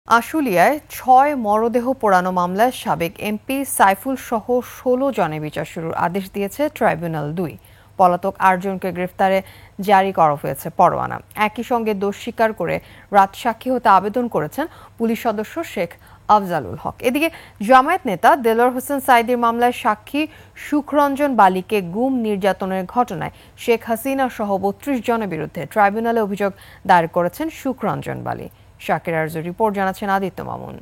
আশুলিয়ায় ৬ মরদেহ পোড়ানো মামলায় সাবেক এমপি সাইফুল সহ ১৬ জনের বিচার শুরুর আদেশ দিয়েছে ট্রাইব্যুনাল-২। পলাতক ৮ জনকে গ্রেফতারে জারি করা হয়েছে পরোয়ানা। একই সঙ্গে দোষ স্বীকার করে রাজসাক্ষী হতে আবেদন করেছেন পুলিশ সদস্য শেখ আফজালুল হক। এদিকে জামায়াত নেতা দেলোয়ার হোসেন সাঈদীর মামলায় সাক্ষী সুখরঞ্জন বালিকে গুম নির্যাতনের ঘটনায় শেখ হাসিনা সহ ৩২ জনের বিরুদ্ধে ট্রাইব্যুনালে অভিযোগ দায়ের করেছেন সুখরঞ্জন বালি। শাকির আরজুর রিপোর্ট জানাচ্ছেন আদিত্য মামুন।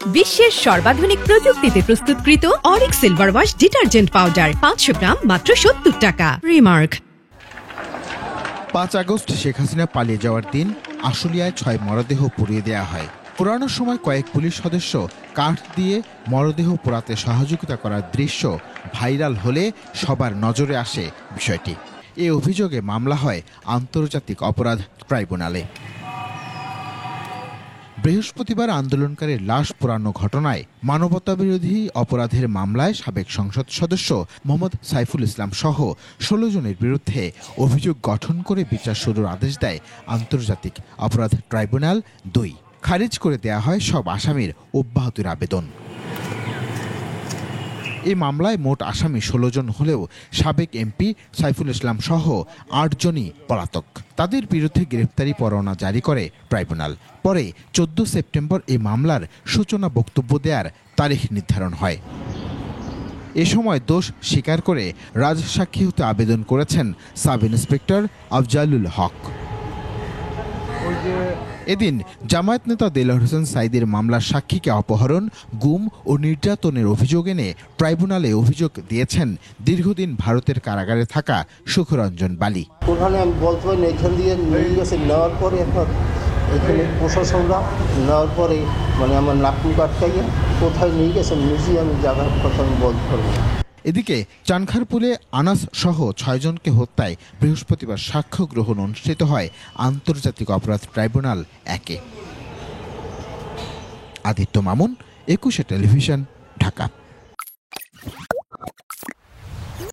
বিশ্বের সর্বাধুনিক প্রযুক্তিতে প্রস্তুতকৃত Arik silver wash detergent powder ৫০০ গ্রাম মাত্র ৭০ টাকা। রিমার্ক। ৫ আগস্ট শেখ হাসিনা পালিয়ে যাওয়ার দিন আশুলিয়ায় ৬ মরদেহ পুড়িয়ে দেওয়া হয়। পোড়ানোর সময় কয়েক পুলিশ সদস্য কাঠ দিয়ে মরদেহ পোড়াতে সহযোগিতা করার দৃশ্য ভাইরাল হলে সবার নজরে আসে বিষয়টি। এ অভিযোগে মামলা হয় আন্তর্জাতিক অপরাধ ট্রাইব্যুনালে। বৃহস্পতিবার আন্দোলনকারীর লাশ পোড়ানো ঘটনায় মানবতাবিরোধী অপরাধের মামলায় সাবেক সংসদ সদস্য মোহাম্মদ সাইফুল ইসলাম সহ ১৬ জনের বিরুদ্ধে অভিযোগ গঠন করে বিচার শুরুর আদেশ দেয় আন্তর্জাতিক অপরাধ ট্রাইব্যুনাল-২। খারিজ করে দেয়া হয় সব আসামির অব্যাহতির আবেদন। এই মামলায় মোট আসামি ১৬ জন হলেও সাবেক এমপি সাইফুল ইসলাম সহ ৮ জনই পলাতক। তাদের বিরুদ্ধে গ্রেফতারি পরোয়ানা জারি করে ট্রাইব্যুনাল। পরে ১৪ সেপ্টেম্বর এই মামলার সূচনা বক্তব্য দেওয়ার তারিখ নির্ধারণ হয়। এ সময় দোষ স্বীকার করে রাজসাক্ষী হতে আবেদন করেছেন সাব ইন্সপেক্টর আফজালুল হক। এদিন জামায়াত নেতা দেলোয়ার হোসেন সাঈদীর মামলার সাক্ষীকে অপহরণ, গুম ও নির্যাতনের অভিযোগ এনে ট্রাইব্যুনালে অভিযোগ দিয়েছেন দীর্ঘদিন ভারতের কারাগারে থাকা সুখরঞ্জন বালি। ওখানে আমি বলতে পারি এখান দিয়ে নিয়ে গেছে, নেওয়ার পরে এখন এখানে প্রশাসনরা নেওয়ার পরে আমার নাকুল কাটকাইয়া কোথায় নিয়ে গেছে মিউজিয়ামে জায়গার কথা আমি বলতে পারবো। এদিকে চানখারপুলে আনাস সহ ৬ জনকে হত্যায় বৃহস্পতিবার সাক্ষ্য গ্রহণ অনুষ্ঠিত হয় আন্তর্জাতিক অপরাধ ট্রাইব্যুনাল-১-এ। আদিত্য মামুন, ২১ টেলিভিশন, ঢাকা।